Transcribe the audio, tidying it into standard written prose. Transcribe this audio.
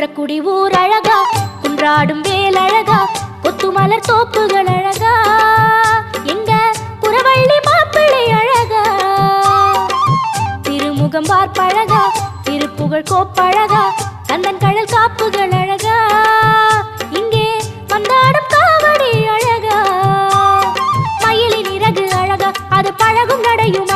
குன்றக்குடி ஊர் அழகா, குன்றாடும் வேல் அழகா, கொத்துமலர் தோப்புகள் அழகா, எங்க புறவள்ளி மாப்பிள்ளை அழகா, திருமுகம் பார்ப்பழகா, திருப்புகழ் கோப்பழகா, கந்தன் கடல் காப்புகள் அழகா, இங்கே வந்தாடும் காவடி அழகா, மயிலின் இறகு அழகா, அது பழகும் நடையும்